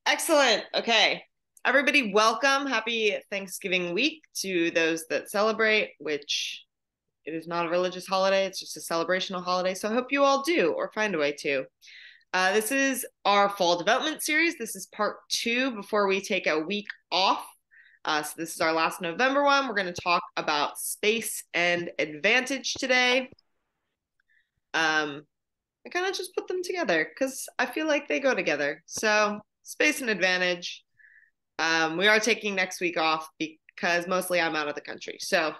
Excellent. Okay. Everybody, welcome. Happy Thanksgiving week to those that celebrate, which it is not a religious holiday. It's just a celebrational holiday. So I hope you all do or find a way to. This is our fall development series. This is part 2 before we take a week off. So this is our last November one. We're going to talk about space and advantage today. I kind of just put them together because I feel like they go together. So space and advantage. We are taking next week off because mostly I'm out of the country. So,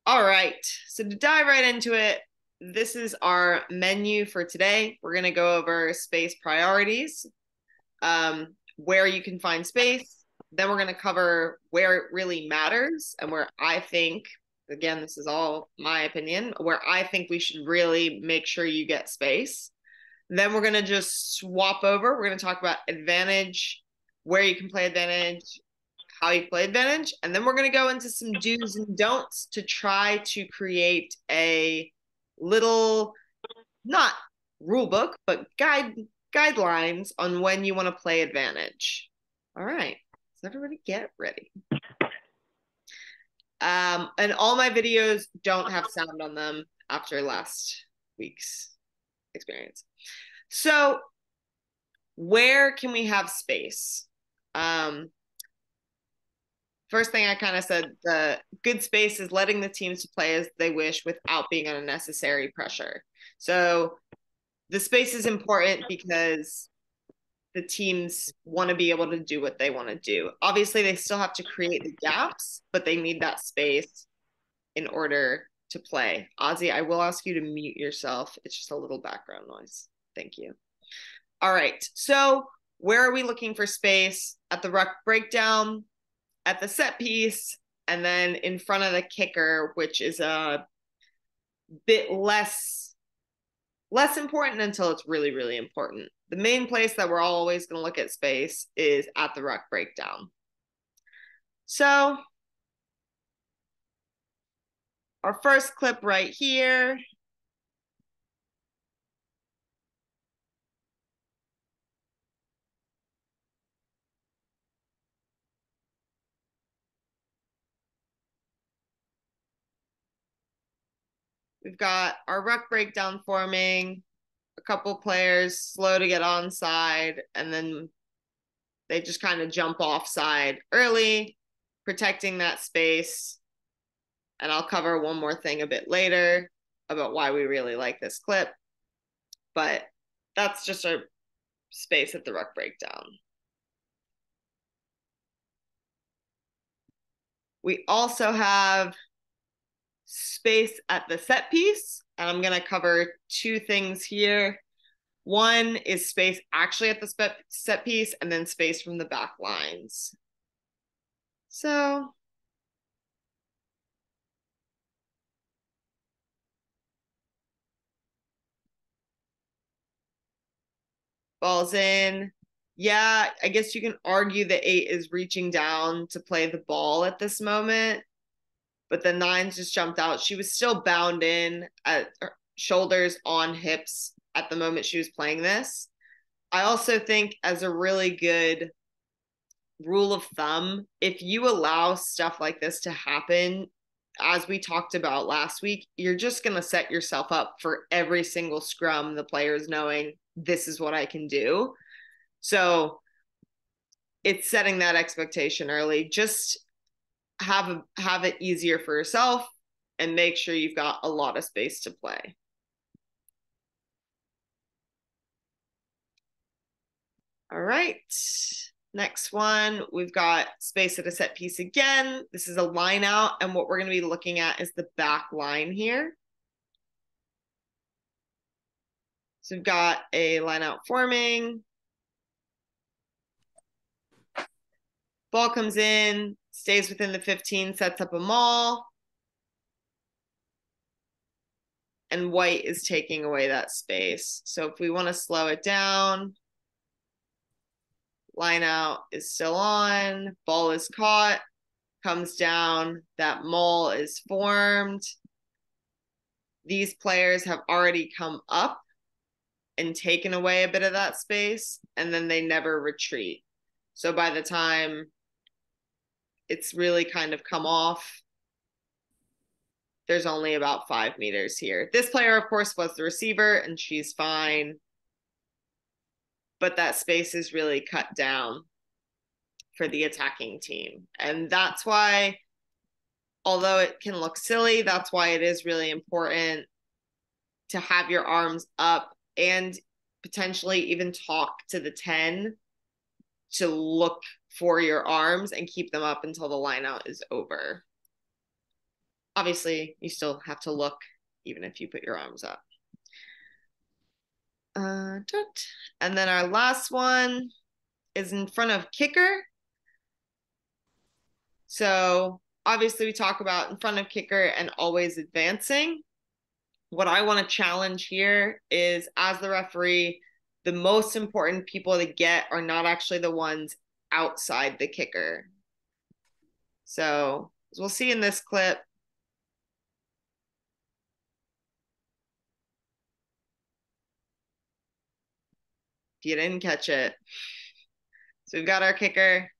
all right. So to dive right into it, this is our menu for today. We're going to go over space priorities, where you can find space. Then we're going to cover where it really matters and where I think, again, this is all my opinion, where I think we should really make sure you get space. Then we're going to just swap over. We're going to talk about advantage, where you can play advantage, how you play advantage. And then we're going to go into some do's and don'ts to try to create a little, not rule book, but guidelines on when you want to play advantage. All right. So everybody get ready. And all my videos don't have sound on them after last week's experience. So where can we have space? First thing I kind of said, the good space is letting the teams play as they wish without being under unnecessary pressure. So the space is important because the teams want to be able to do what they want to do. Obviously, they still have to create the gaps, but they need that space in order to play. Ozzy, I will ask you to mute yourself. It's just a little background noise. Thank you. All right. So where are we looking for space? At the ruck breakdown, at the set piece, and then in front of the kicker, which is a bit less important until it's really, really important. The main place that we're always going to look at space is at the ruck breakdown. So our first clip right here. We've got our ruck breakdown forming, a couple players slow to get onside, and then they just kind of jump offside early, protecting that space. And I'll cover one more thing a bit later about why we really like this clip. But that's just our space at the ruck breakdown. We also have space at the set piece, and I'm going to cover two things here. One is space actually at the set piece, and then space from the back lines. So ball's in. Yeah, I guess you can argue the 8 is reaching down to play the ball at this moment, but the 9's just jumped out. She was still bound in at shoulders on hips at the moment she was playing this. I also think, as a really good rule of thumb, if you allow stuff like this to happen, as we talked about last week, you're just going to set yourself up for every single scrum, the players knowing this is what I can do. So it's setting that expectation early. Just have it easier for yourself and make sure you've got a lot of space to play. All right. Next one, we've got space at a set piece again. This is a line out, and what we're going to be looking at is the back line here. So we've got a line out forming. Ball comes in, stays within the 15, sets up a maul. And white is taking away that space. So if we want to slow it down, line out is still on, ball is caught, comes down, that maul is formed. These players have already come up. and taken away a bit of that space, and then they never retreat. So by the time it's really kind of come off, there's only about 5 meters here. This player, of course, was the receiver, and she's fine. But that space is really cut down for the attacking team. And that's why, although it can look silly, that's why it is really important to have your arms up and potentially even talk to the 10 to look for your arms and keep them up until the lineout is over. Obviously, you still have to look even if you put your arms up. And then our last one is in front of kicker. So obviously we talk about in front of kicker and always advancing. What I want to challenge here is, as the referee, the most important people to get are not actually the ones outside the kicker. So as we'll see in this clip, if you didn't catch it. So we've got our kicker.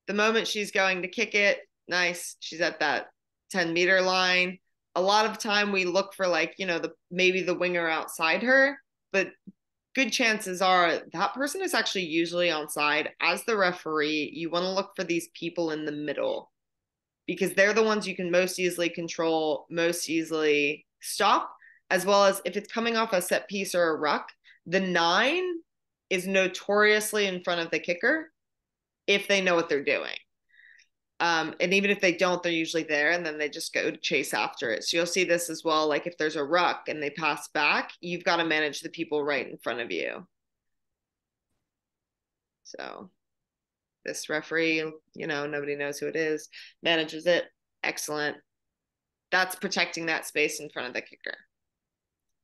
The moment she's going to kick it, nice. She's at that 10-meter line. A lot of time we look for, like, you know, maybe the winger outside her, but good chances are that person is actually usually onside. As the referee, you want to look for these people in the middle because they're the ones you can most easily control, most easily stop, as well as if it's coming off a set piece or a ruck, the 9 is notoriously in front of the kicker if they know what they're doing. And even if they don't, they're usually there, and then they just go to chase after it. So you'll see this as well. Like if there's a ruck and they pass back, you've got to manage the people right in front of you. So this referee, you know, nobody knows who it is, manages it. Excellent. That's protecting that space in front of the kicker.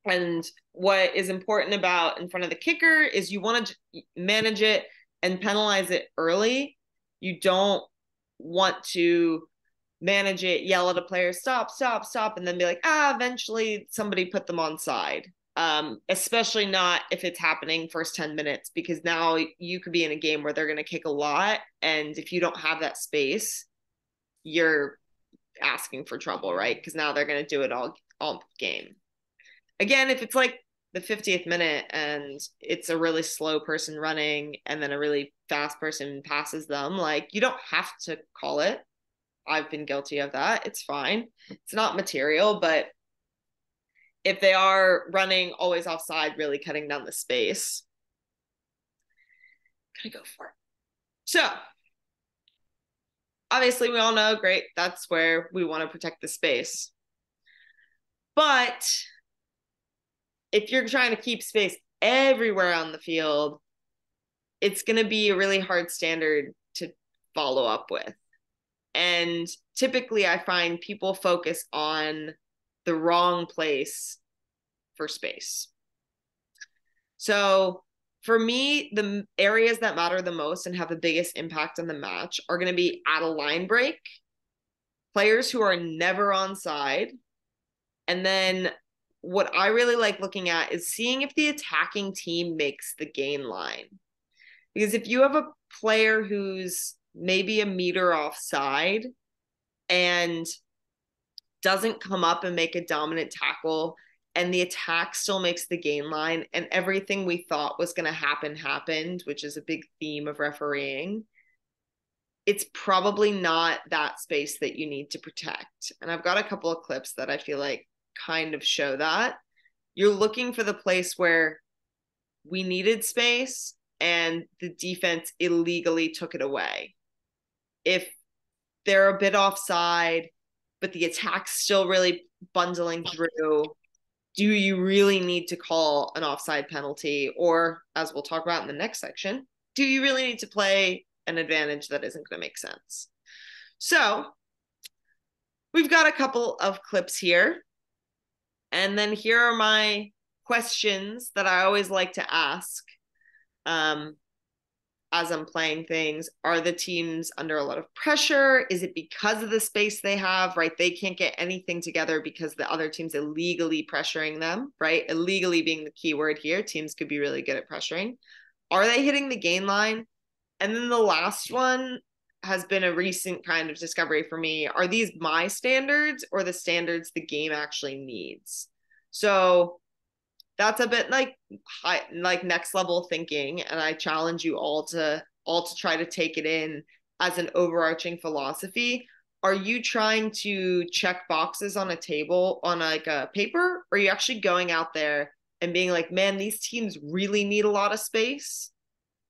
And what is important about in front of the kicker is you want to manage it and penalize it early. You don't want to manage it, yell at a player, stop, stop, stop, and then be like, eventually somebody put them on side. Especially not if it's happening first 10 minutes, because now you could be in a game where they're going to kick a lot. And if you don't have that space, you're asking for trouble, right? Because now they're going to do it all game. Again, if it's like the 50th minute and it's a really slow person running and then a really fast person passes them, like, you don't have to call it. I've been guilty of that. It's fine. It's not material, but if they are running always offside, really cutting down the space, gotta go for it. So obviously we all know, great, that's where we want to protect the space. But if you're trying to keep space everywhere on the field, it's going to be a really hard standard to follow up with. And typically I find people focus on the wrong place for space. So for me, the areas that matter the most and have the biggest impact on the match are going to be at a line break, players who are never onside, and then what I really like looking at is seeing if the attacking team makes the gain line. Because if you have a player who's maybe a meter offside and doesn't come up and make a dominant tackle, and the attack still makes the gain line, and everything we thought was going to happen happened, which is a big theme of refereeing, it's probably not that space that you need to protect. And I've got a couple of clips that I feel like kind of show that. You're looking for the place where we needed space and the defense illegally took it away. If they're a bit offside, but the attack's still really bundling through, do you really need to call an offside penalty? Or, as we'll talk about in the next section, do you really need to play an advantage that isn't going to make sense? So we've got a couple of clips here. And then here are my questions that I always like to ask as I'm playing things? Are the teams under a lot of pressure? Is it because of the space they have, right? They can't get anything together because the other team's illegally pressuring them, right? Illegally being the key word here. Teams could be really good at pressuring. Are they hitting the gain line? And then the last one has been a recent kind of discovery for me. Are these my standards or the standards the game actually needs? So that's a bit like high, like next level thinking, and I challenge you all to try to take it in as an overarching philosophy. Are you trying to check boxes on a table on like a paper, or are you actually going out there and being like, man, these teams really need a lot of space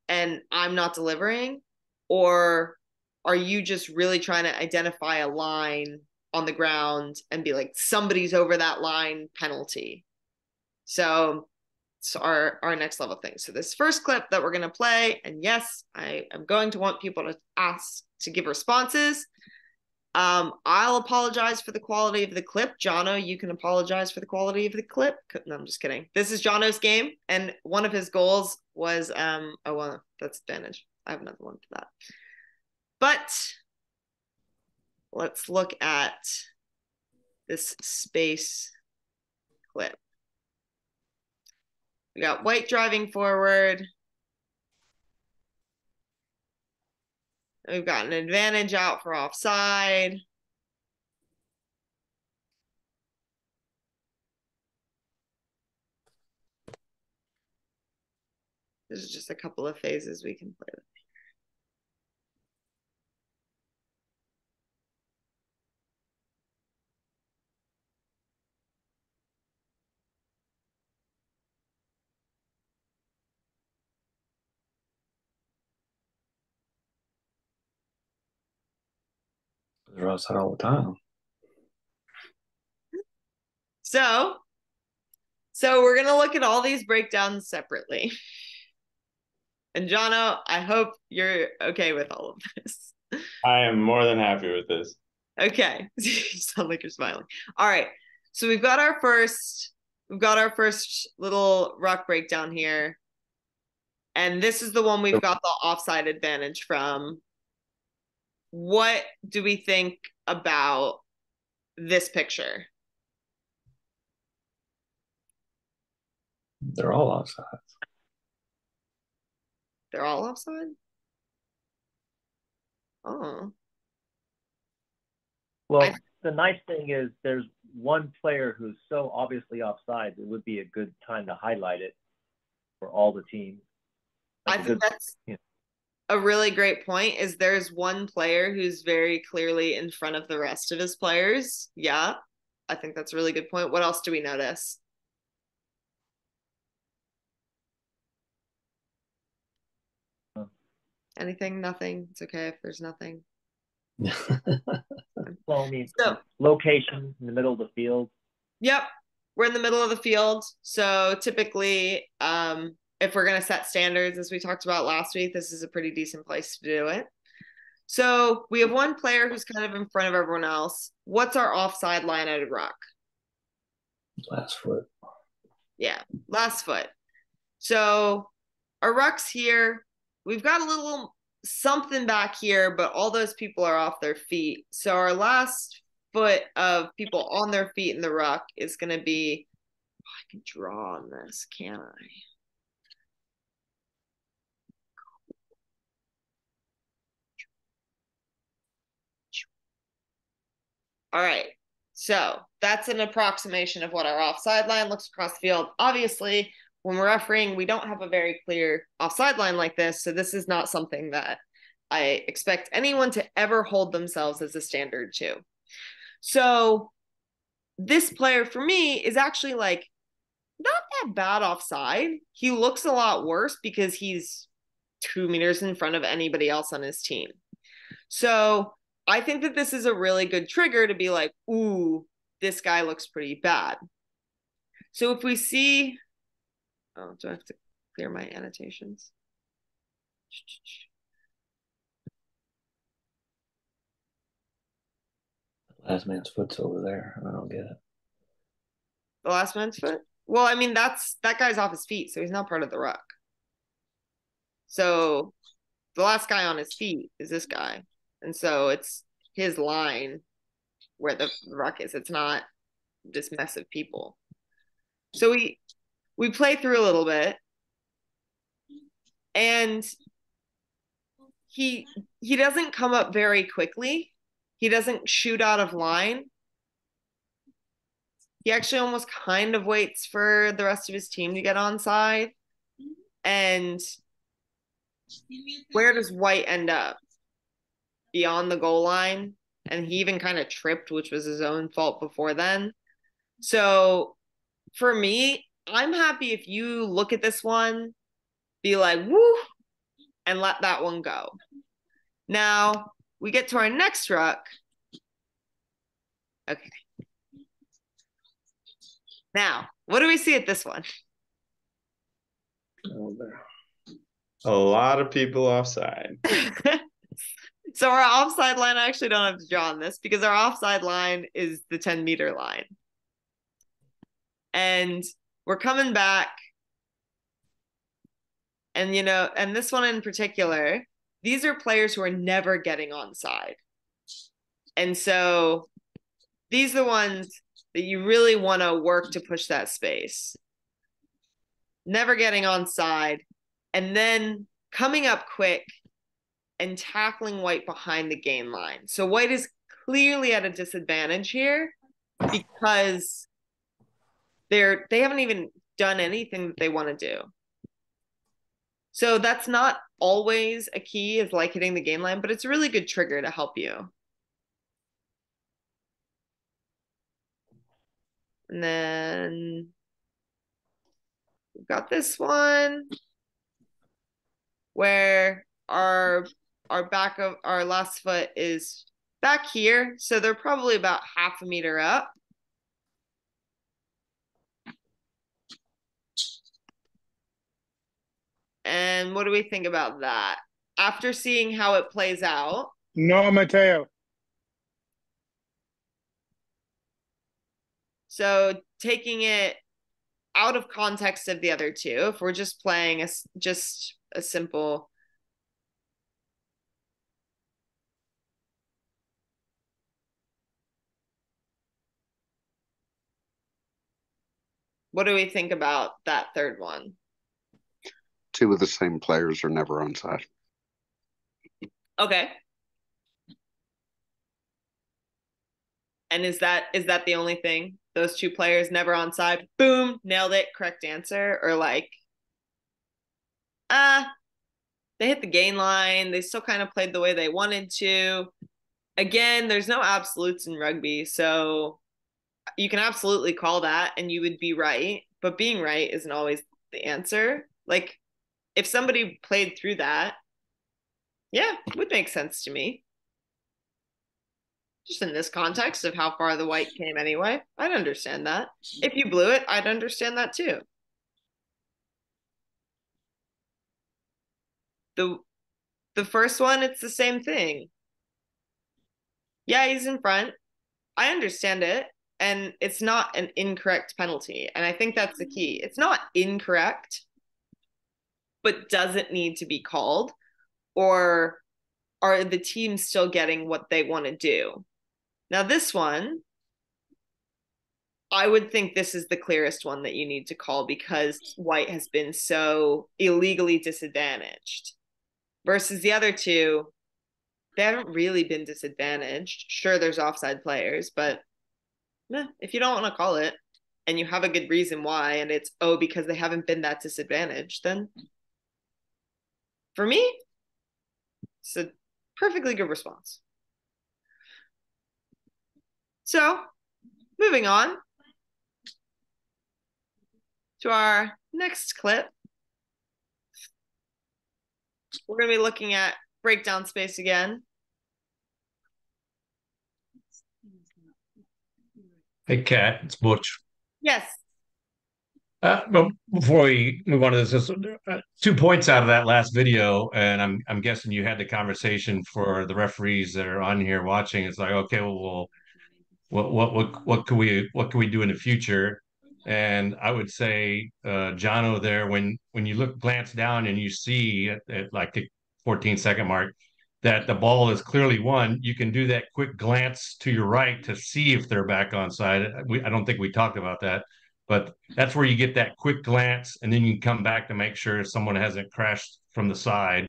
and I'm not delivering? Or are you just really trying to identify a line on the ground and be like, somebody's over that line, penalty? So it's our next level thing. So this first clip that we're going to play, and yes, I am going to want people to ask to give responses. I'll apologize for the quality of the clip. Jono, you can apologize for the quality of the clip. No, I'm just kidding. This is Jono's game, and one of his goals was oh well, that's advantage. I have another one for that. But let's look at this space clip. We got White driving forward. We've got an advantage out for offside. There's just a couple of phases we can play with. They're outside all the time. So we're gonna look at all these breakdowns separately. And Jono, I hope you're okay with all of this. I am more than happy with this. Okay. You sound like you're smiling. All right. So we've got our first little rock breakdown here. And this is the one we've got the offside advantage from. What do we think about this picture? They're all outside. They're all offside? Oh. Well, the nice thing is there's one player who's so obviously offside, it would be a good time to highlight it for all the teams. I think that's a really great point. Is there's one player who's very clearly in front of the rest of his players. Yeah, I think that's a really good point. What else do we notice? Anything? Nothing? It's okay if there's nothing. Well, I mean, so, location in the middle of the field. Yep, we're in the middle of the field. So typically, if we're going to set standards, as we talked about last week, this is a pretty decent place to do it. So we have one player who's kind of in front of everyone else. What's our offside line at a ruck? Last foot. Yeah, last foot. So our rucks here, we've got a little something back here, but all those people are off their feet. So our last foot of people on their feet in the ruck is going to be, oh, I can draw on this, can't I? All right. So that's an approximation of what our offside line looks across the field. Obviously, when we're refereeing, we don't have a very clear offside line like this. So this is not something that I expect anyone to ever hold themselves as a standard to. So this player for me is actually like not that bad offside. He looks a lot worse because he's 2 meters in front of anybody else on his team. So I think that this is a really good trigger to be like, ooh, this guy looks pretty bad. So if we see, oh, do I have to clear my annotations? The last man's foot's over there. I don't get it. The last man's foot? Well, I mean, that guy's off his feet, so he's not part of the ruck. So the last guy on his feet is this guy. And so it's his line where the ruck is. It's not this mess of people. So we play through a little bit, and he doesn't come up very quickly. He doesn't shoot out of line. He actually almost kind of waits for the rest of his team to get onside. And where does White end up? Beyond the goal line. And he even kind of tripped, which was his own fault before then. So for me, I'm happy if you look at this one, be like, woo, and let that one go. Now we get to our next ruck. Okay. Now, what do we see at this one? A lot of people offside. So our offside line, I actually don't have to draw on this because our offside line is the 10-meter line. And we're coming back. And, and this one in particular, these are players who are never getting onside. And so these are the ones that you really want to work to push that space. Never getting onside, and then coming up quick and tackling White behind the gain line. So White is clearly at a disadvantage here because they haven't even done anything that they want to do. So that's not always a key, is like hitting the gain line, but it's a really good trigger to help you. And then we've got this one where our back of our last foot is back here. So they're probably about half a meter up. And what do we think about that? After seeing how it plays out. No, Mateo. So taking it out of context of the other two, if we're just playing just a simple what do we think about that third one? Two of the same players are never onside. Okay. And is that the only thing? Those two players never onside? Boom, nailed it, correct answer. Or like, they hit the gain line. They still kind of played the way they wanted to. Again, there's no absolutes in rugby, so you can absolutely call that and you would be right, but being right isn't always the answer. Like, if somebody played through that, yeah, it would make sense to me. Just in this context of how far the White came anyway, I'd understand that. If you blew it, I'd understand that too. The first one, it's the same thing. Yeah, he's in front. I understand it. And it's not an incorrect penalty. And I think that's the key. It's not incorrect, but doesn't need to be called. Or are the teams still getting what they want to do? Now, this one, I would think this is the clearest one that you need to call because White has been so illegally disadvantaged. Versus the other two, they haven't really been disadvantaged. Sure, there's offside players, but if you don't want to call it and you have a good reason why, and it's, because they haven't been that disadvantaged, then for me, it's a perfectly good response. So, moving on to our next clip. We're going to be looking at breakdown space again. Hey, Kat, it's Butch. Yes. But before we move on to this, 2 points out of that last video, and I'm guessing you had the conversation for the referees that are on here watching. It's like, okay, well, what can we do in the future? And I would say, Jono, there, when you glance down and you see at like 14-second mark, that the ball is clearly won, you can do that quick glance to your right to see if they're back onside. I don't think we talked about that, but that's where you get that quick glance, and then you can come back to make sure someone hasn't crashed from the side.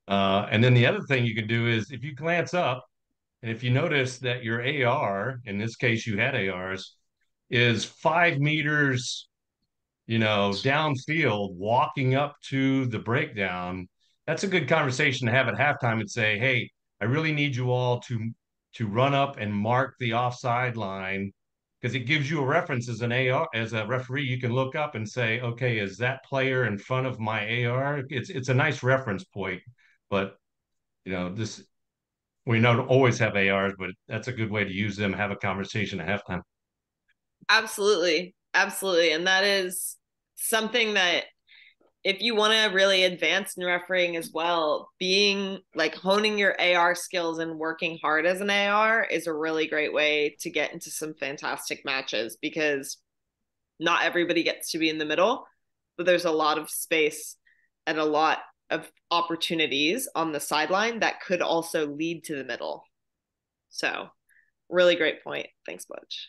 And then the other thing you can do is if you glance up, and if you notice that your AR, in this case you had ARs, is 5 meters, downfield, walking up to the breakdown, that's a good conversation to have at halftime and say, hey, I really need you all to run up and mark the offside line, because it gives you a reference as an AR, as a referee. You can look up and say, okay, is that player in front of my AR? It's a nice reference point, but this we don't always have ARs, but that's a good way to use them, have a conversation at halftime. Absolutely. Absolutely. And that is something that if you want to really advance in refereeing as well, being like honing your AR skills and working hard as an AR is a really great way to get into some fantastic matches, because not everybody gets to be in the middle, but there's a lot of space and a lot of opportunities on the sideline that could also lead to the middle. So, really great point. Thanks, Butch.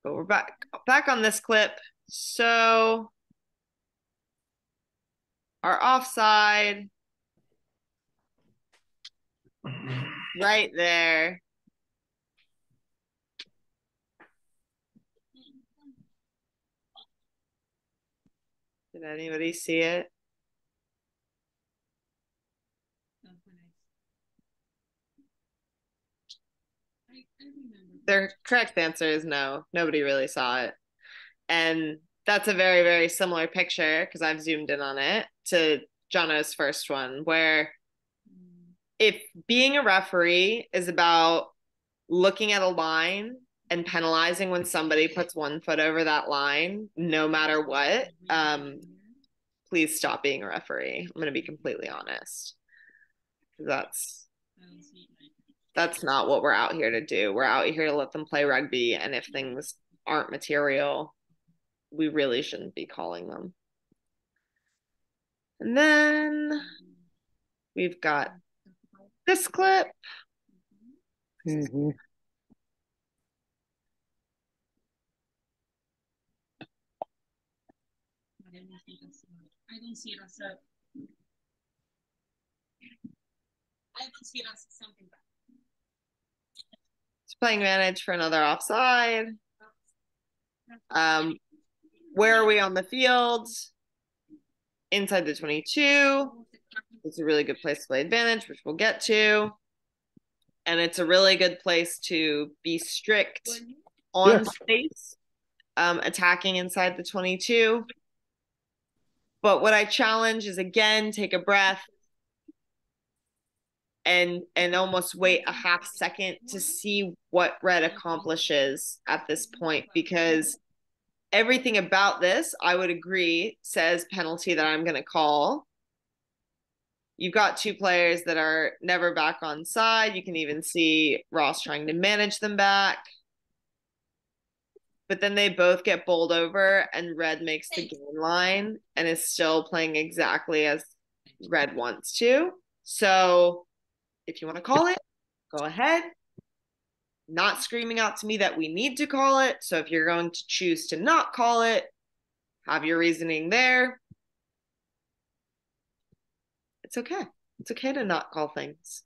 But we're back on this clip. So our offside right there. Did anybody see it? Their correct answer is no. Nobody really saw it. And that's a very, very similar picture, because I've zoomed in on it, to Jono's first one, where if being a referee is about looking at a line and penalizing when somebody puts 1 foot over that line, no matter what, please stop being a referee. I'm going to be completely honest. That's not what we're out here to do. We're out here to let them play rugby, and if things aren't material, we really shouldn't be calling them. And then we've got this clip. Mm-hmm. I don't see it as something bad. It's playing advantage for another offside. Where are we on the field? Inside the 22. It's a really good place to play advantage, which we'll get to. And it's a really good place to be strict on space, attacking inside the 22. But what I challenge is, again, take a breath and almost wait a half second to see what red accomplishes at this point, because everything about this, I would agree, says penalty that I'm going to call. You've got 2 players that are never back on side. You can even see Ross trying to manage them back. But then they both get bowled over, and red makes the gain line and is still playing exactly as red wants to. So if you want to call it, go ahead. Not screaming out to me that we need to call it. So if you're going to choose to not call it, have your reasoning there. It's okay. It's okay to not call things.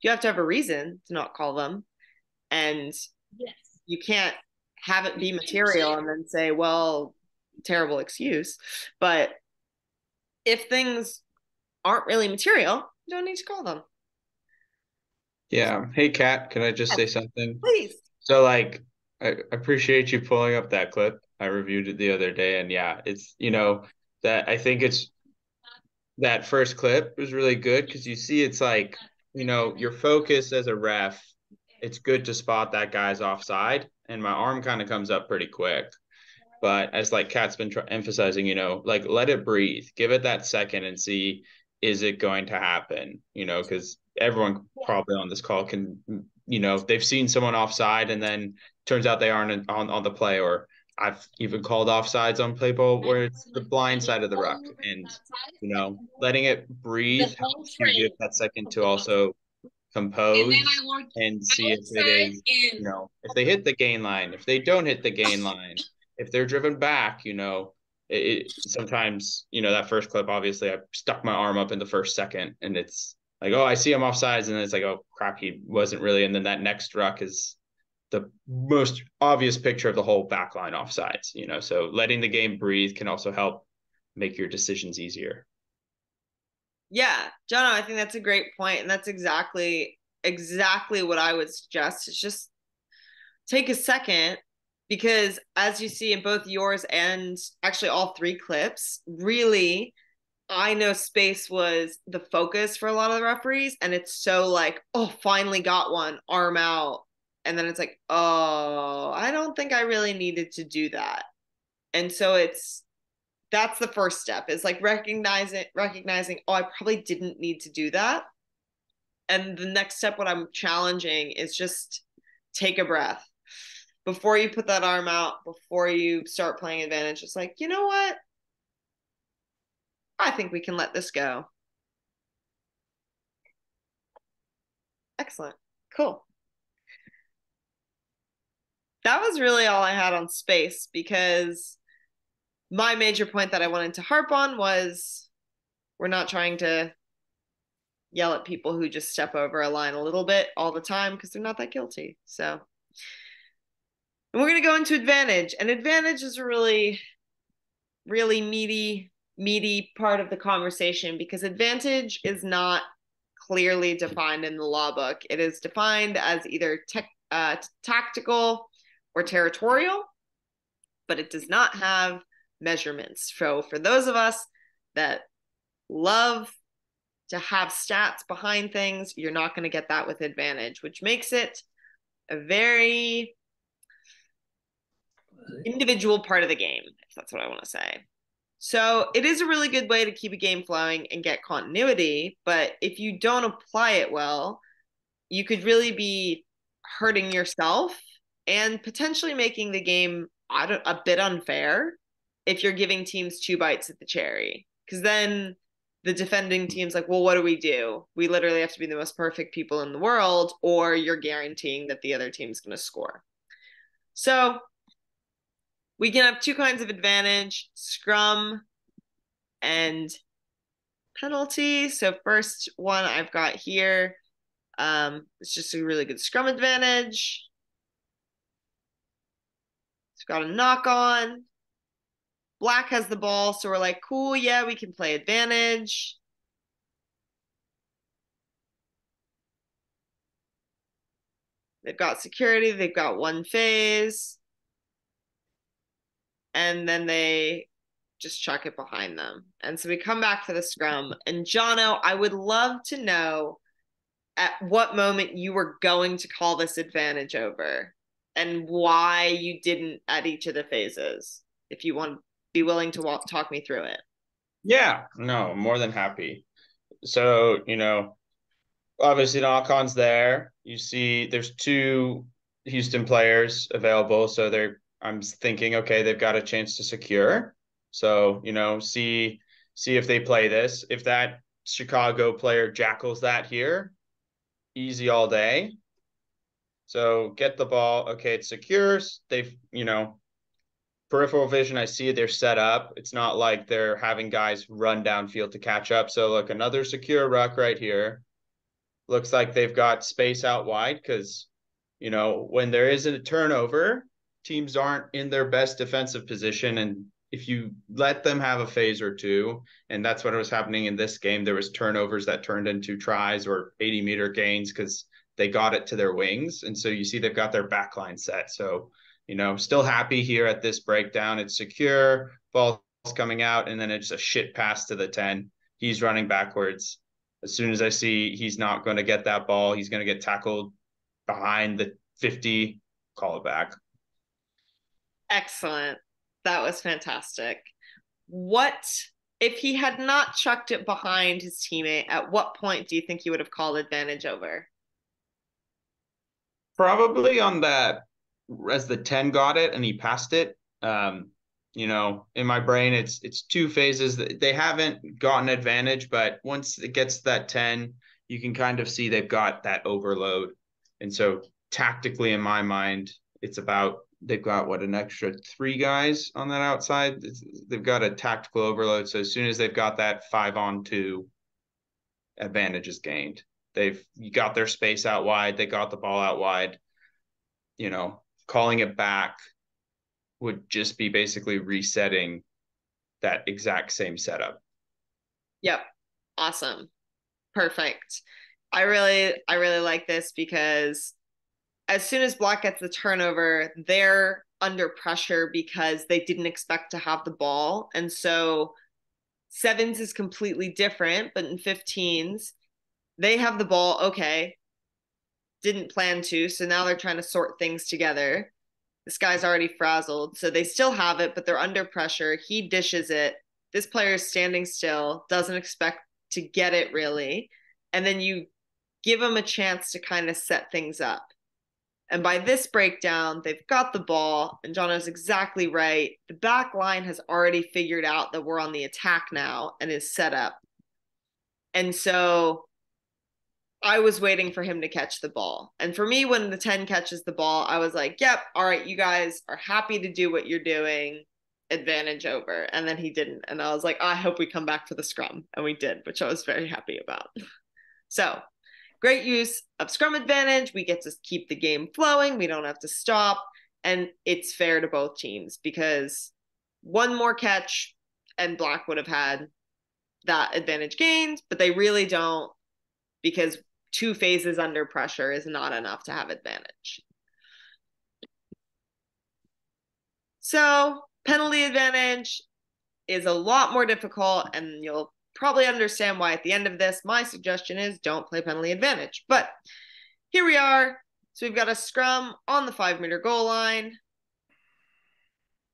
You have to have a reason to not call them. And you can't have it be material and then say, well, terrible excuse. But if things aren't really material, you don't need to call them. Yeah. Hey, Kat, can I just say something? Please. So, like, I appreciate you pulling up that clip. I reviewed it the other day, and yeah, it's, that I think it's that first clip was really good, because you see it's like, your focus as a ref, it's good to spot that guy's offside, and my arm kind of comes up pretty quick. But as like Kat's been emphasizing, like, let it breathe, give it that second and see, is it going to happen? Because everyone probably on this call can, they've seen someone offside and then turns out they aren't on the play, or I've even called offsides on play ball where it's the blind side of the ruck, and letting it breathe helps you give that second to also compose and see if it is, if they hit the gain line, if they don't hit the gain line, if they're driven back, sometimes, that first clip, obviously I stuck my arm up in the first second and it's like, oh, I see him offsides. And then it's like, oh crap, he wasn't really. And then that next ruck is the most obvious picture of the whole backline offsides, so letting the game breathe can also help make your decisions easier. Yeah, John, I think that's a great point, and that's exactly what I would suggest. Is just take a second, because as you see in both yours and actually all three clips, really, I know space was the focus for a lot of the referees, and it's so like, oh, finally got one, arm out, and then it's like, oh, I don't think I really needed to do that, and so that's the first step, is like recognizing, oh, I probably didn't need to do that. And the next step, what I'm challenging, is just take a breath before you put that arm out, before you start playing advantage. It's like, you know what? I think we can let this go. Excellent. Cool. That was really all I had on space, because my major point that I wanted to harp on was we're not trying to yell at people who just step over a line a little bit all the time, because they're not that guilty. So, and we're going to go into advantage. And advantage is a really, really meaty part of the conversation, because advantage is not clearly defined in the law book. It is defined as either tactical or territorial, but it does not have measurements. So for those of us that love to have stats behind things, you're not going to get that with advantage, which makes it a very individual part of the game, if that's what I want to say. So it is a really good way to keep a game flowing and get continuity, but if you don't apply it well, you could really be hurting yourself and potentially making the game a bit unfair if you're giving teams two bites at the cherry. Because then the defending team's like, well, what do? We literally have to be the most perfect people in the world, or you're guaranteeing that the other team's going to score. So we can have two kinds of advantage: scrum and penalty. So first one I've got here, it's just a really good scrum advantage. It's got a knock on. Black has the ball, so we're like, cool, yeah, we can play advantage. They've got security, they've got one phase. And then they just chuck it behind them. And so we come back to the scrum. And Jono, I would love to know at what moment you were going to call this advantage over and why you didn't at each of the phases, if you want to be willing to talk me through it. Yeah, no, more than happy. So, obviously knock-on's there. You see there's two Houston players available. So I'm thinking, okay, they've got a chance to secure. So, see if they play this. If that Chicago player jackals that here, easy all day. So get the ball. Okay, it secures. They've, peripheral vision, I see they're set up. It's not like they're having guys run downfield to catch up. So look, another secure ruck right here. Looks like they've got space out wide because, when there isn't a turnover, teams aren't in their best defensive position. And if you let them have a phase or two, and that's what was happening in this game, there was turnovers that turned into tries or 80-meter gains because they got it to their wings. And so you see they've got their backline set. So, still happy here at this breakdown. It's secure, ball's coming out, and then it's a shit pass to the 10. He's running backwards. As soon as I see he's not going to get that ball, he's going to get tackled behind the 50, call it back. Excellent. That was fantastic. If he had not chucked it behind his teammate, at what point do you think he would have called advantage over? Probably on that, as the 10 got it and he passed it, You know, in my brain, it's two phases. They haven't gotten advantage, but once it gets to that 10, you can kind of see they've got that overload. And so tactically, in my mind, it's about they've got what, an extra 3 guys on that outside. They've got a tactical overload. So as soon as they've got that 5-on-2, advantage is gained. They've got their space out wide. They got the ball out wide. You know, calling it back would just be basically resetting that exact same setup. Yep. Awesome. Perfect. I really like this because as soon as Black gets the turnover, they're under pressure because they didn't expect to have the ball. And so sevens is completely different, but in 15s, they have the ball. Okay. Didn't plan to. So now they're trying to sort things together. This guy's already frazzled. So they still have it, but they're under pressure. He dishes it. This player is standing still, doesn't expect to get it really. And then you give him a chance to kind of set things up. And by this breakdown, they've got the ball, and John is exactly right. The back line has already figured out that we're on the attack now and is set up. And so I was waiting for him to catch the ball. And for me, when the 10 catches the ball, I was like, yep, all right, you guys are happy to do what you're doing. Advantage over. And then he didn't. And I was like, I hope we come back for the scrum. And we did, which I was very happy about. So great use of scrum advantage. We get to keep the game flowing. We don't have to stop. And it's fair to both teams because one more catch and Black would have had that advantage gained, but they really don't because 2 phases under pressure is not enough to have advantage. So penalty advantage is a lot more difficult, and you'll probably understand why at the end of this. My suggestion is don't play penalty advantage. But here we are. So we've got a scrum on the 5-meter goal line.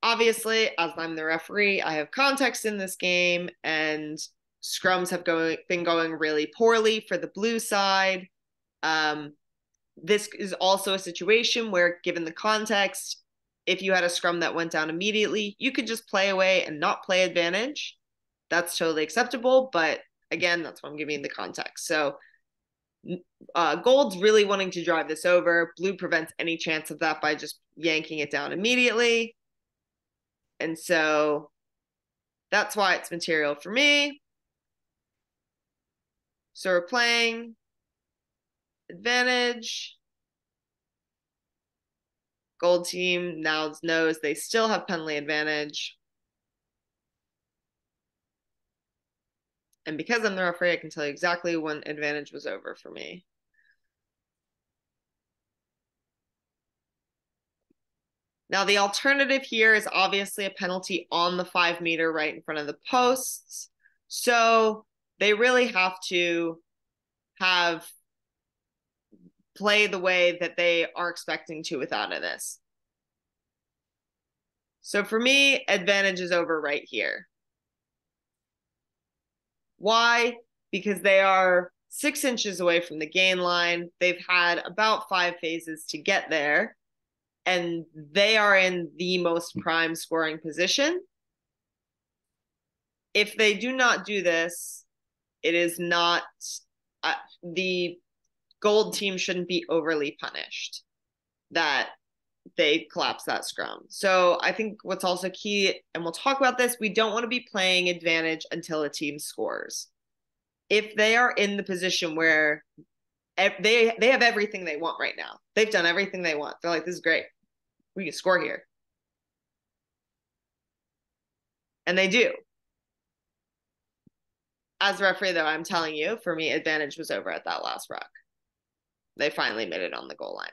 Obviously, as I'm the referee, I have context in this game, and scrums have been going really poorly for the blue side. This is also a situation where, given the context, if you had a scrum that went down immediately, you could just play away and not play advantage. That's totally acceptable. But again, that's what I'm giving the context. So Gold's really wanting to drive this over. Blue prevents any chance of that by just yanking it down immediately. And so that's why it's material for me. So we're playing advantage. Gold team now knows they still have penalty advantage. And because I'm the referee, I can tell you exactly when advantage was over for me. Now, the alternative here is obviously a penalty on the 5-meter right in front of the posts. So they really have to play the way that they are expecting to without this. So for me, advantage is over right here. Why? Because they are 6 inches away from the gain line. They've had about 5 phases to get there, and they are in the most prime scoring position. If they do not do this, it is not the Gold team shouldn't be overly punished that they collapse that scrum. So I think what's also key, and we'll talk about this, we don't want to be playing advantage until a team scores. If they are in the position where they have everything they want right now, they've done everything they want. They're like, this is great. We can score here. And they do. As a referee, though, I'm telling you, for me, advantage was over at that last ruck. They finally made it on the goal line.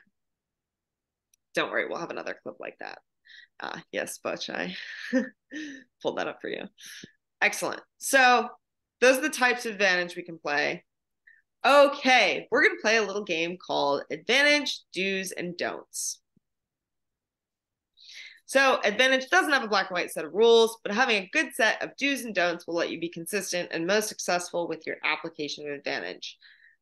Don't worry, we'll have another clip like that. Yes, Butch, I pulled that up for you. Excellent. So those are the types of advantage we can play. Okay, we're going to play a little game called Advantage, Do's, and Don'ts. So advantage doesn't have a black and white set of rules, but having a good set of do's and don'ts will let you be consistent and most successful with your application of advantage.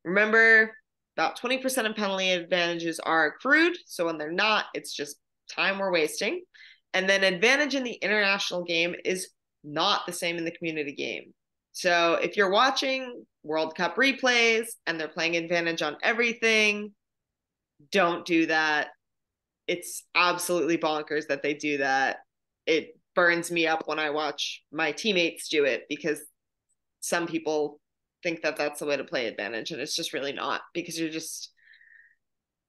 Remember, about 20% of penalty advantages are accrued. So when they're not, it's just time we're wasting. And then advantage in the international game is not the same in the community game. So if you're watching World Cup replays and they're playing advantage on everything, don't do that. It's absolutely bonkers that they do that. It burns me up when I watch my teammates do it because some people think that that's the way to play advantage, and it's just really not, because you're just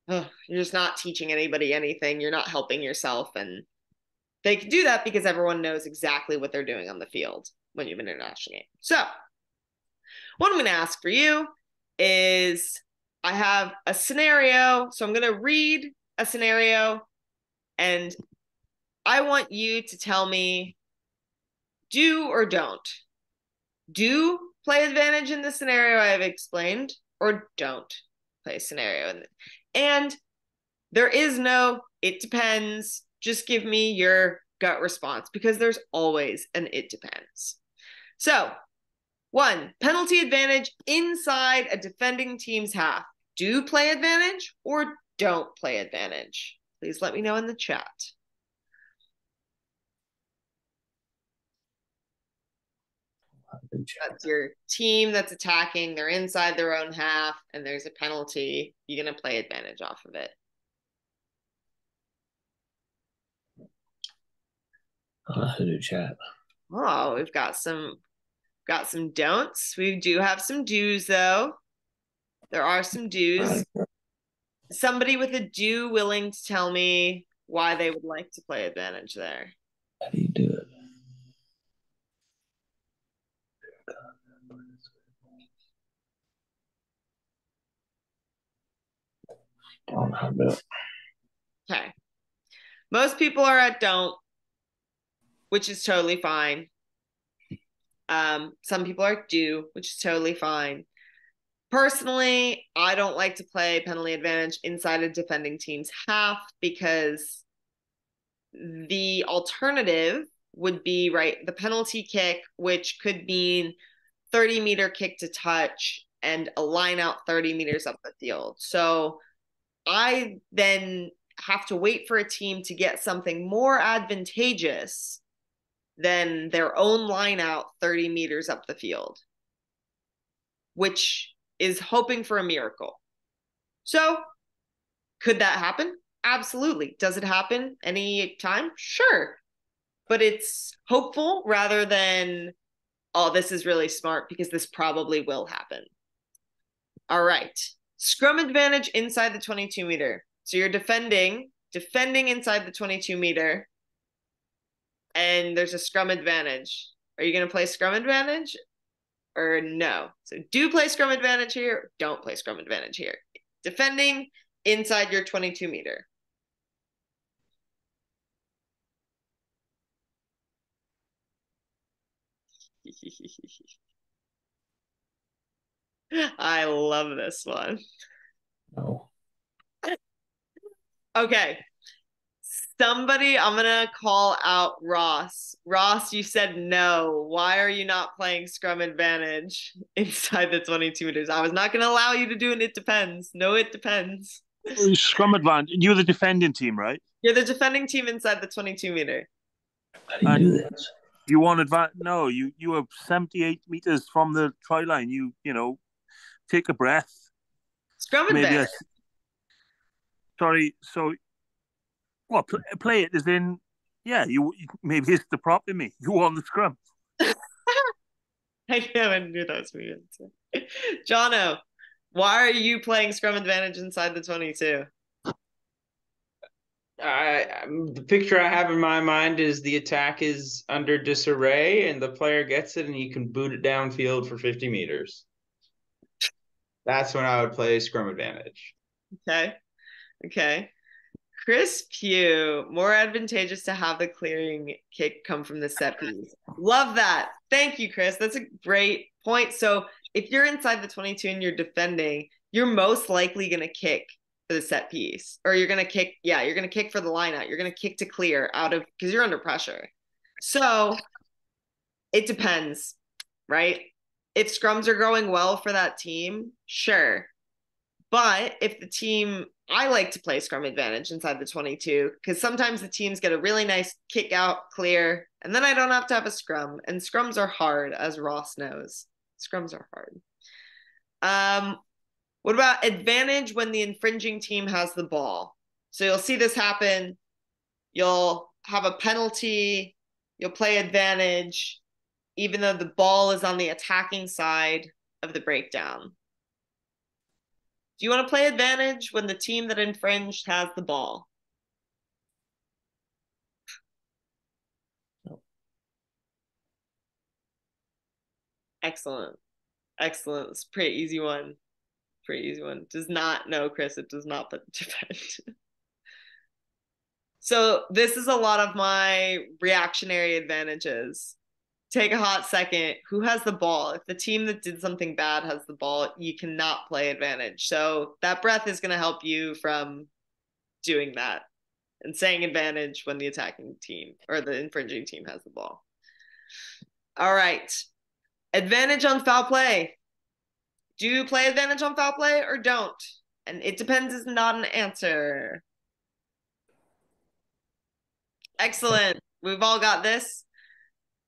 not teaching anybody anything. You're not helping yourself, and they can do that because everyone knows exactly what they're doing on the field when you have an international game. So what I'm going to ask for you is, I have a scenario. So I'm going to read a scenario, and I want you to tell me do or don't. Do play advantage in the scenario I have explained, or don't play scenario. And there is no it depends. Just give me your gut response, because there's always an it depends. So, 1, penalty advantage inside a defending team's half. Do play advantage or don't play advantage? Please let me know in the chat. That's your team that's attacking. They're inside their own half, and there's a penalty. You're going to play advantage off of it. I'll have to do chat. Oh, we've got some don'ts. We do have some do's, though. There are some do's. Somebody with a do willing to tell me why they would like to play advantage there. How do you do it? I don't know how to do it. Okay. Most people are at don't, which is totally fine. Some people are do, which is totally fine. Personally, I don't like to play penalty advantage inside a defending team's half, because the alternative would be, right, the penalty kick, which could mean 30-meter kick to touch and a line out 30 meters up the field. So I then have to wait for a team to get something more advantageous than their own line out 30 meters up the field, which is hoping for a miracle. So could that happen? Absolutely. Does it happen any time? Sure. But it's hopeful rather than, oh, this is really smart because this probably will happen. All right. Scrum advantage inside the 22 meter. So you're defending inside the 22 meter, and there's a scrum advantage. Are you going to play scrum advantage or no? So do play scrum advantage here, don't play scrum advantage here. Defending inside your 22 meter. I love this one. No. Okay. Somebody, I'm going to call out Ross. Ross, you said no. Why are you not playing scrum advantage inside the 22 meters? I was not going to allow you to do an it depends. No, it depends. Scrum advantage. You're the defending team, right? You're the defending team inside the 22 meter. How do you do this? You want advantage? No, you are 78 meters from the try line. You know, take a breath. Scrum advantage. Sorry, so well, play it as in, yeah, you maybe it's the prop in me. You want the scrum. I never knew that was weird. Jono, why are you playing scrum advantage inside the 22? The picture I have in my mind is the attack is under disarray and the player gets it and he can boot it downfield for 50 meters. That's when I would play scrum advantage. Okay. Chris Pugh, more advantageous to have the clearing kick come from the set piece. Love that. Thank you, Chris. That's a great point. So if you're inside the 22 and you're defending, you're most likely going to kick for the set piece, or you're going to kick. Yeah, you're going to kick for the line out. You're going to kick to clear out of, because you're under pressure. So it depends, right? If scrums are going well for that team, sure. But if the team, I like to play scrum advantage inside the 22 because sometimes the teams get a really nice kick out clear, and then I don't have to have a scrum. And scrums are hard, as Ross knows. Scrums are hard. What about advantage when the infringing team has the ball? So you'll see this happen. You'll have a penalty. You'll play advantage, even though the ball is on the attacking side of the breakdown. Do you want to play advantage when the team that infringed has the ball? No. Excellent. Excellent. It's a pretty easy one. Pretty easy one. Does not know, Chris. It does not put defend. So this is a lot of my reactionary advantages. Take a hot second. Who has the ball? If the team that did something bad has the ball, you cannot play advantage. So that breath is going to help you from doing that and saying advantage when the attacking team or the infringing team has the ball. All right. Advantage on foul play. Do you play advantage on foul play or don't? And it depends is not an answer. Excellent. We've all got this.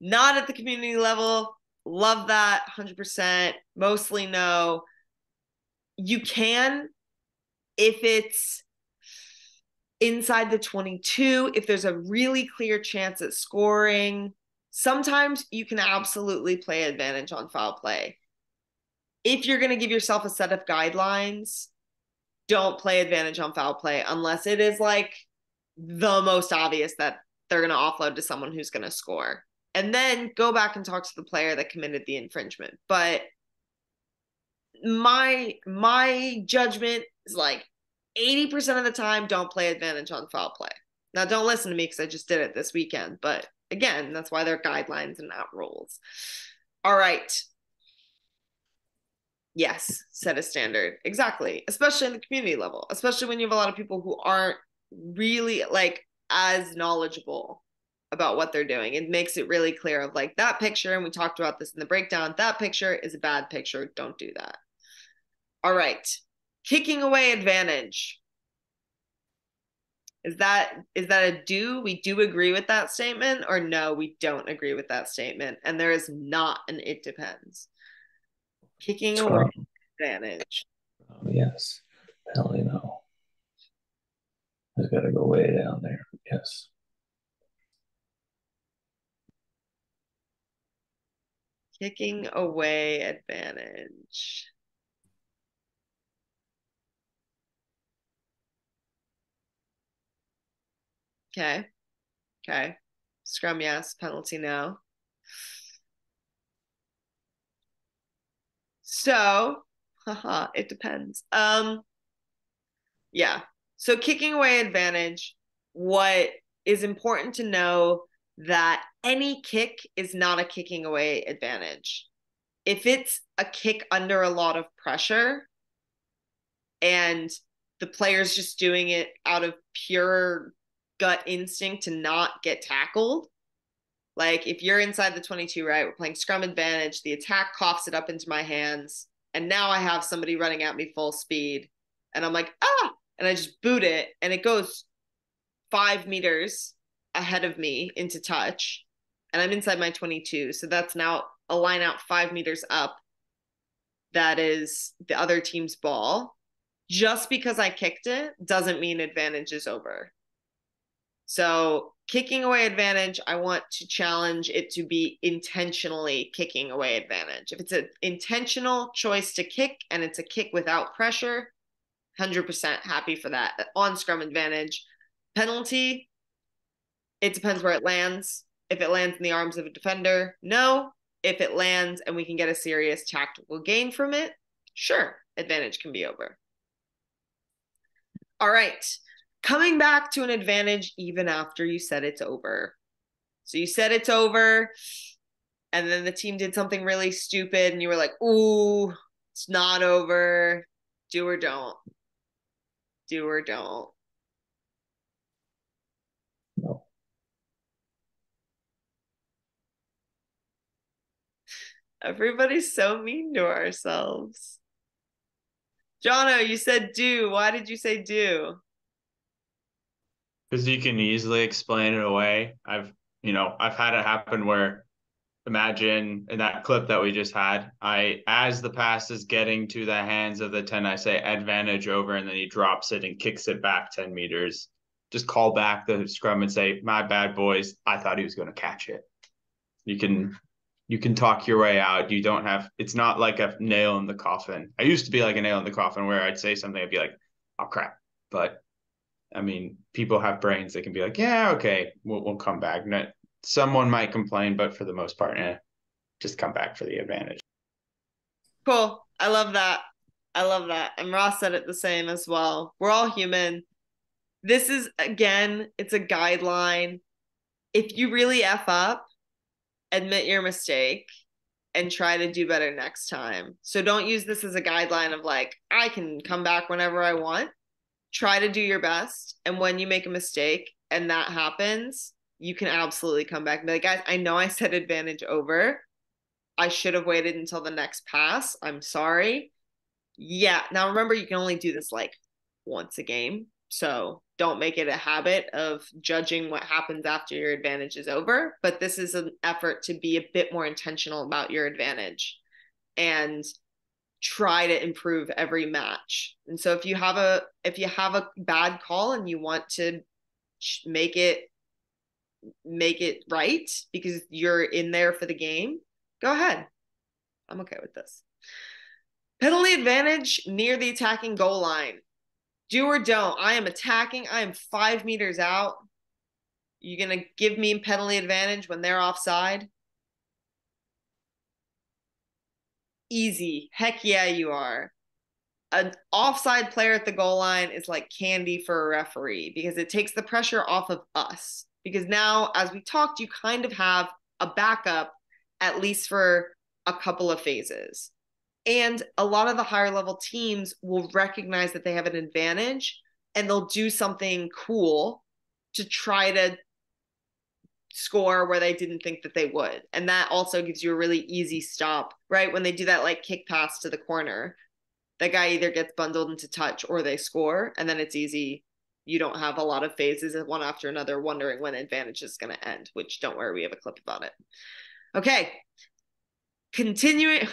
Not at the community level. Love that. 100%. Mostly no. You can if it's inside the 22, if there's a really clear chance at scoring. Sometimes you can absolutely play advantage on foul play. If you're going to give yourself a set of guidelines, don't play advantage on foul play unless it is like the most obvious that they're going to offload to someone who's going to score. And then go back and talk to the player that committed the infringement. But my judgment is like 80% of the time, don't play advantage on foul play. Now, don't listen to me because I just did it this weekend. But again, that's why there are guidelines and not rules. All right. Yes, set a standard. Exactly. Especially in the community level, especially when you have a lot of people who aren't really like as knowledgeable about what they're doing. It makes it really clear of like that picture, and we talked about this in the breakdown, that picture is a bad picture. Don't do that. All right. Kicking away advantage. Is that a do? We do agree with that statement, or no, we don't agree with that statement. And there is not an it depends. Kicking away advantage. Oh, yes. Penalty, no. It's got to go way down there. Yes. Kicking away advantage. Okay. Okay. Scrum, yes. Penalty, no. So, haha, it depends. Yeah. So kicking away advantage, what is important to know that any kick is not a kicking away advantage. If it's a kick under a lot of pressure and the player's just doing it out of pure gut instinct to not get tackled, like if you're inside the 22, right, we're playing scrum advantage, the attack coughs it up into my hands, and now I have somebody running at me full speed, and I'm like, ah, and I just boot it, and it goes 5 meters ahead of me into touch, and I'm inside my 22. So that's now a line out 5 meters up. That is the other team's ball. Just because I kicked it doesn't mean advantage is over. So kicking away advantage, I want to challenge it to be intentionally kicking away advantage. If it's an intentional choice to kick and it's a kick without pressure, 100% happy for that. On scrum advantage. Penalty, it depends where it lands. If it lands in the arms of a defender, no. If it lands and we can get a serious tactical gain from it, sure, advantage can be over. All right. Coming back to an advantage even after you said it's over. So you said it's over, and then the team did something really stupid, and you were like, ooh, it's not over. Do or don't. Do or don't. No. Everybody's so mean to ourselves. Jono, you said do. Why did you say do? Because you can easily explain it away. I've had it happen where imagine in that clip that we just had, as the pass is getting to the hands of the 10, I say advantage over, and then he drops it and kicks it back 10 meters. Just call back the scrum and say, my bad, boys. I thought he was going to catch it. You can talk your way out. You don't have, it's not like a nail in the coffin. I used to be like a nail in the coffin where I'd say something, I'd be like, oh crap. But I mean, people have brains that can be like, yeah, okay, we'll come back. Someone might complain, but for the most part, just come back for the advantage. Cool. I love that. I love that. And Ross said it the same as well. We're all human. This is, again, it's a guideline. If you really F up, admit your mistake and try to do better next time. So don't use this as a guideline of like, I can come back whenever I want. Try to do your best. And when you make a mistake and that happens, you can absolutely come back and be like, guys, I know I said advantage over. I should have waited until the next pass. I'm sorry. Yeah. Now remember, you can only do this like once a game. So don't make it a habit of judging what happens after your advantage is over. But this is an effort to be a bit more intentional about your advantage and try to improve every match. And so if you have a bad call and you want to make it right because you're in there for the game, go ahead. I'm okay with this. Penalty advantage near the attacking goal line. Do or don't. I am attacking. I am 5 meters out. You gonna give me penalty advantage when they're offside? Easy. Heck yeah, you are. An offside player at the goal line is like candy for a referee because it takes the pressure off of us. Because now, as we talked, you kind of have a backup, at least for a couple of phases. And a lot of the higher level teams will recognize that they have an advantage and they'll do something cool to try to score where they didn't think that they would. And that also gives you a really easy stop, right? When they do that like kick pass to the corner, that guy either gets bundled into touch or they score, and then it's easy. You don't have a lot of phases of one after another wondering when advantage is going to end, which don't worry, we have a clip about it. Okay. Continuing.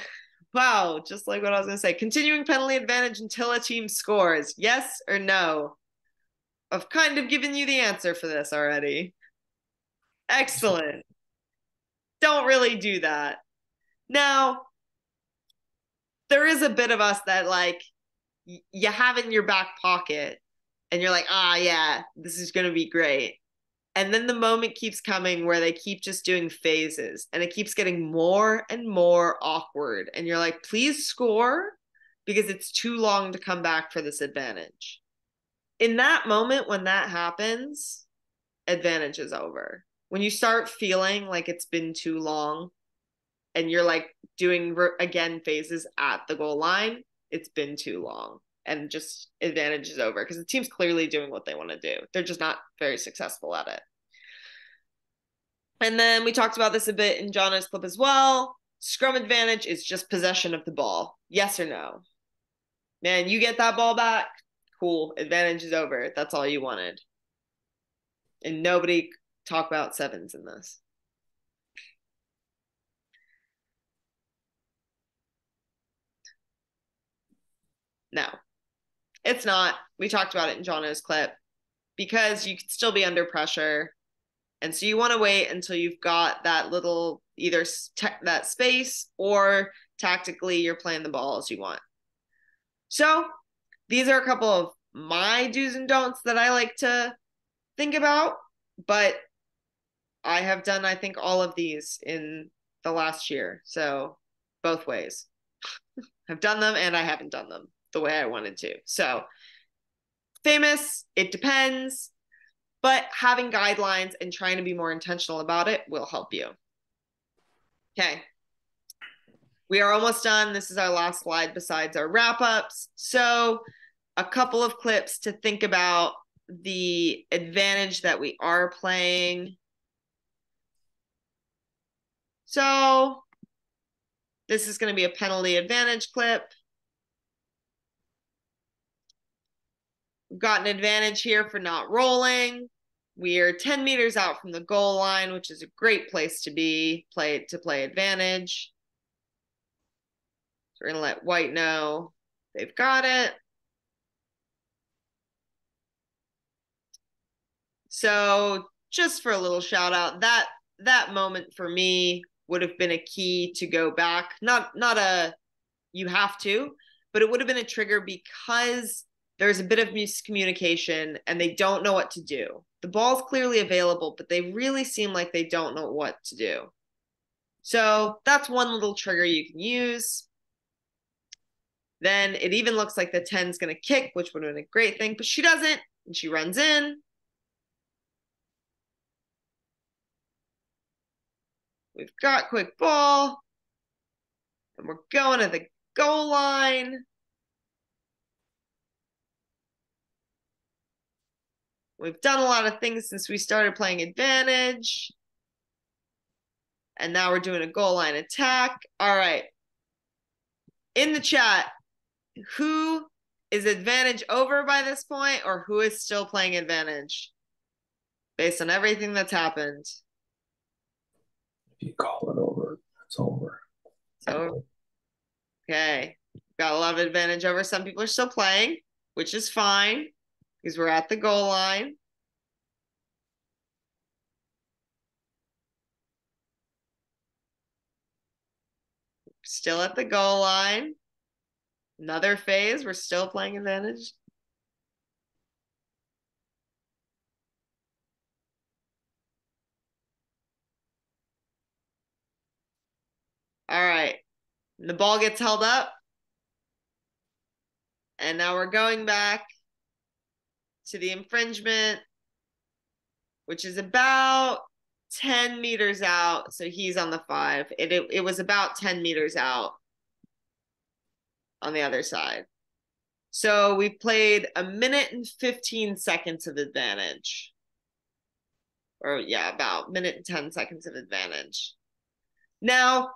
Wow, just like what I was going to say. Continuing penalty advantage until a team scores. Yes or no? I've kind of given you the answer for this already. Excellent. Don't really do that. Now, there is a bit of us that like you have it in your back pocket and you're like, yeah, this is going to be great. And then the moment keeps coming where they keep just doing phases and it keeps getting more and more awkward. And you're like, please score because it's too long to come back for this advantage. In that moment, when that happens, advantage is over. When you start feeling like it's been too long and you're like doing again phases at the goal line, it's been too long and just advantage is over because the team's clearly doing what they want to do. They're just not very successful at it. And then we talked about this a bit in Jono's clip as well. Scrum advantage is just possession of the ball. Yes or no? Man, you get that ball back. Cool. Advantage is over. That's all you wanted. And nobody talk about sevens in this. No, it's not. We talked about it in Jono's clip because you could still be under pressure. And so you want to wait until you've got that little either that space or tactically you're playing the ball as you want. So these are a couple of my do's and don'ts that I like to think about, but I have done, I think, all of these in the last year. So both ways. I've done them and I haven't done them the way I wanted to. So famous, it depends, but having guidelines and trying to be more intentional about it will help you. Okay. We are almost done. This is our last slide besides our wrap-ups. So a couple of clips to think about the advantage that we are playing. So this is going to be a penalty advantage clip. We've got an advantage here for not rolling. We are 10 meters out from the goal line, which is a great place to be, to play advantage. So we're gonna let white know they've got it. So just for a little shout out, that moment for me would have been a key to go back. Not a you have to, but it would have been a trigger because there's a bit of miscommunication and they don't know what to do. The ball's clearly available, but they really seem like they don't know what to do. So that's one little trigger you can use. Then it even looks like the 10's going to kick, which would have been a great thing, but she doesn't, and she runs in. We've got quick ball, and we're going to the goal line. We've done a lot of things since we started playing advantage. And now we're doing a goal line attack. All right. In the chat, who is advantage over by this point, or who is still playing advantage based on everything that's happened? If you call it over, it's over. So, okay. Got a lot of advantage over. Some people are still playing, which is fine because we're at the goal line. Still at the goal line. Another phase, we're still playing advantage. All right. The ball gets held up. And now we're going back to the infringement, which is about 10 meters out. So he's on the 5. It was about 10 meters out on the other side. So we played a minute and 15 seconds of advantage. Or yeah, about minute and 10 seconds of advantage. Now,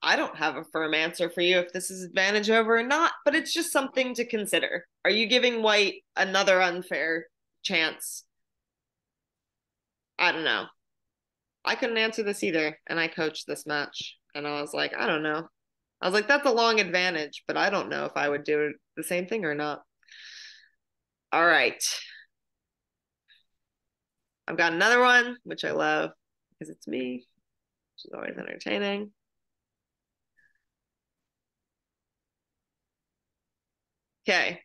I don't have a firm answer for you if this is advantage over or not, but it's just something to consider. Are you giving white another unfair chance? I don't know. I couldn't answer this either, and I coached this match, and I was like, I don't know. I was like, that's a long advantage, but I don't know if I would do the same thing or not. All right. I've got another one, which I love because it's me, which is always entertaining. Okay.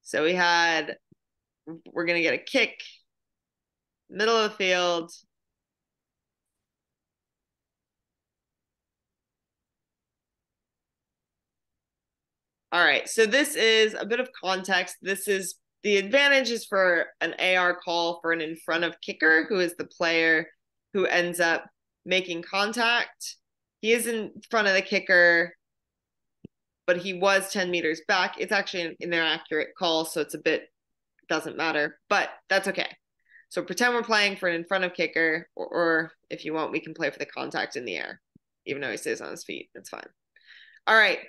So we're going to get a kick, middle of the field. All right, so this is a bit of context. This is the advantage is for an AR call for an in front of kicker, who is the player who ends up making contact. He is in front of the kicker, but he was 10 meters back. It's actually an inaccurate call, so it's a bit, doesn't matter, but that's okay. So pretend we're playing for an in front of kicker, or if you want, we can play for the contact in the air, even though he stays on his feet. It's fine. All right.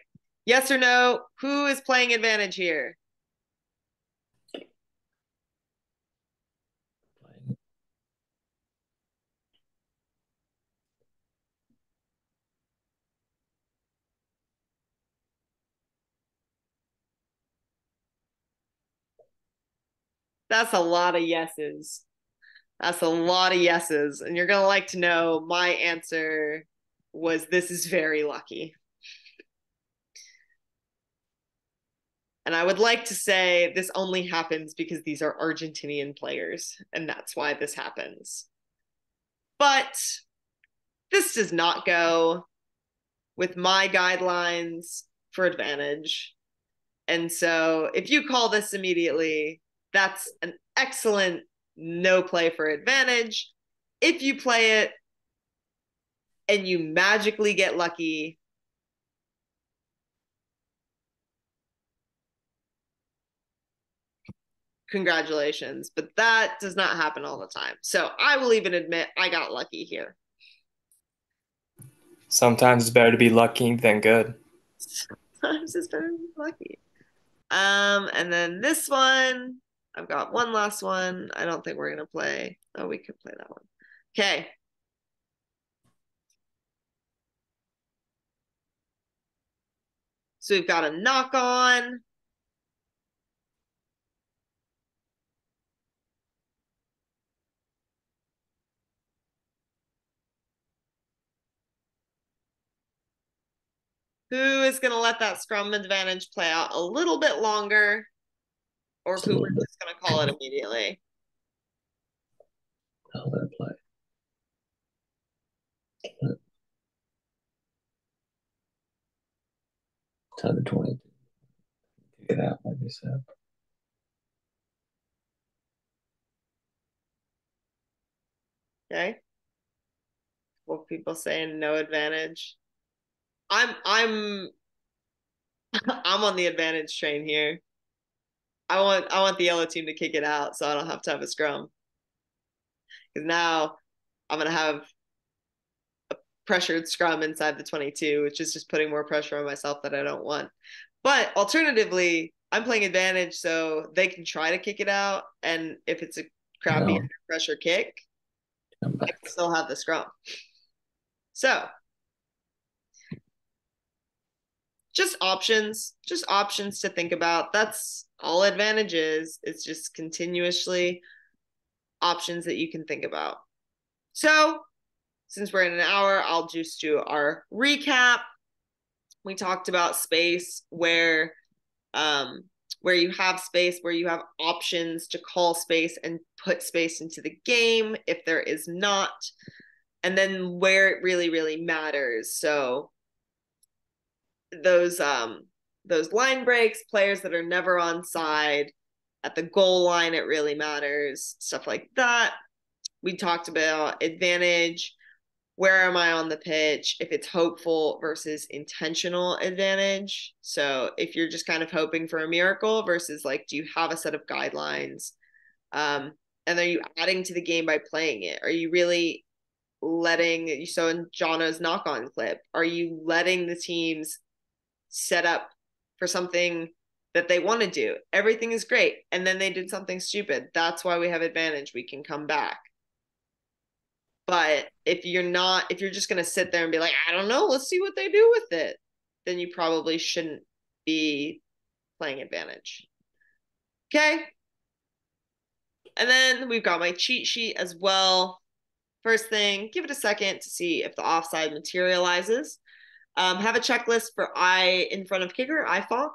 Yes or no? Who is playing advantage here? That's a lot of yeses. That's a lot of yeses. And you're going to like to know my answer was this is very lucky. And I would like to say this only happens because these are Argentinian players, and that's why this happens. But this does not go with my guidelines for advantage. And so if you call this immediately, that's an excellent no play for advantage. If you play it and you magically get lucky, congratulations. But that does not happen all the time. So I will even admit I got lucky here. Sometimes it's better to be lucky than good. Sometimes it's better to be lucky. And then this one, I've got one last one. I don't think we're gonna play. Oh, we could play that one. Okay. So we've got a knock on. Who is going to let that scrum advantage play out a little bit longer, or Just a who little we're bit. just going to call it immediately? I'll let it play. Time to 20. Kick it out, like you said. Okay. What people saying no advantage. I'm I'm on the advantage train here. I want the yellow team to kick it out so I don't have to have a scrum. Because now I'm gonna have a pressured scrum inside the 22, which is just putting more pressure on myself that I don't want. But alternatively, I'm playing advantage so they can try to kick it out. And if it's a crappy No, pressure kick, come I back. can still have the scrum. So just options to think about. That's all advantage is. It's just continuously options that you can think about. So since we're in an hour, I'll just do our recap. We talked about space where you have space, where you have options to call space and put space into the game if there is not, and then where it really, really matters. So those line breaks, players that are never on side, at the goal line, it really matters, stuff like that. We talked about advantage. Where am I on the pitch? If it's hopeful versus intentional advantage. So if you're just kind of hoping for a miracle versus like, do you have a set of guidelines? And are you adding to the game by playing it? Are you really letting, so in Jono's knock on clip, are you letting the teams set up for something that they want to do? Everything is great. And then they did something stupid. That's why we have advantage. We can come back. But if you're just going to sit there and be like, I don't know, let's see what they do with it, then you probably shouldn't be playing advantage. Okay. And then we've got my cheat sheet as well. First thing, give it a second to see if the offside materializes. Have a checklist for eye in front of kicker, IFOC.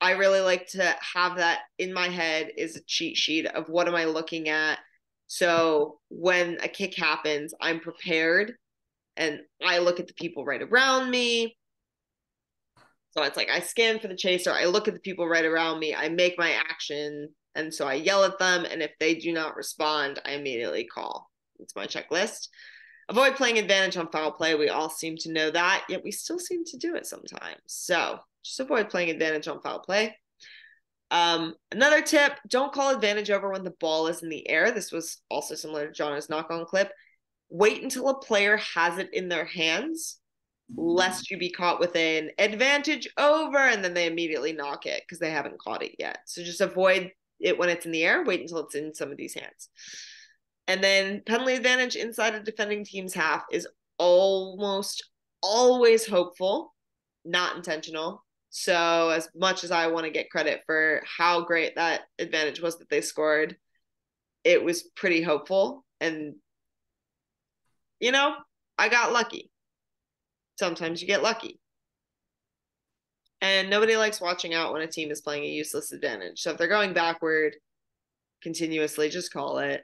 I really like to have that in my head is a cheat sheet of what am I looking at. So when a kick happens, I'm prepared and I look at the people right around me. So it's like I scan for the chaser, I look at the people right around me, I make my action, and so I yell at them. And if they do not respond, I immediately call. It's my checklist. Avoid playing advantage on foul play. We all seem to know that, yet we still seem to do it sometimes. So just avoid playing advantage on foul play. Another tip, don't call advantage over when the ball is in the air. This was also similar to John's knock-on clip. Wait until a player has it in their hands, lest you be caught with an advantage over and then they immediately knock it because they haven't caught it yet. So just avoid it when it's in the air. Wait until it's in somebody's hands. And then penalty advantage inside a defending team's half is almost always hopeful, not intentional. So as much as I want to get credit for how great that advantage was that they scored, it was pretty hopeful. And, you know, I got lucky. Sometimes you get lucky. And nobody likes watching out when a team is playing a useless advantage. So if they're going backward continuously, just call it.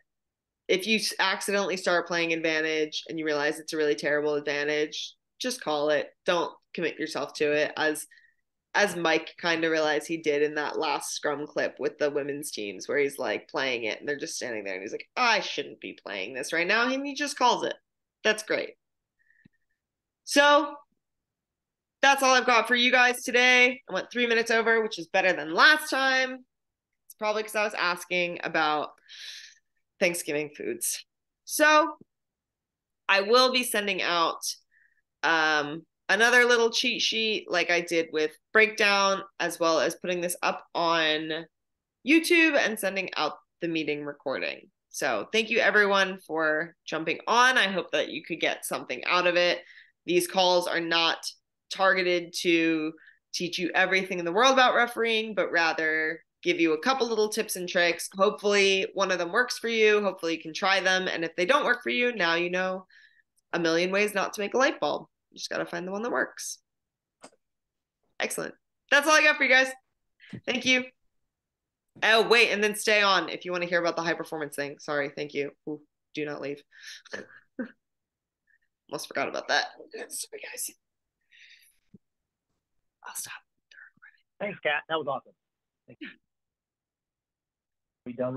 If you accidentally start playing advantage and you realize it's a really terrible advantage, just call it. Don't commit yourself to it, as Mike kind of realized he did in that last scrum clip with the women's teams where he's like playing it and they're just standing there and he's like, I shouldn't be playing this right now. And he just calls it. That's great. So that's all I've got for you guys today. I went 3 minutes over, which is better than last time. It's probably because I was asking about Thanksgiving foods. So I will be sending out another little cheat sheet like I did with breakdown, as well as putting this up on YouTube and sending out the meeting recording. So thank you everyone for jumping on. I hope that you could get something out of it. These calls are not targeted to teach you everything in the world about refereeing, but rather give you a couple little tips and tricks. Hopefully one of them works for you. Hopefully you can try them. And if they don't work for you, now you know a million ways not to make a light bulb. You just got to find the one that works. Excellent. That's all I got for you guys. Thank you. Oh, wait, and then stay on if you want to hear about the high performance thing. Sorry, thank you. Ooh, do not leave. Almost forgot about that. Sorry, guys. I'll stop. Thanks, Kat. That was awesome. Thank you. Are we done?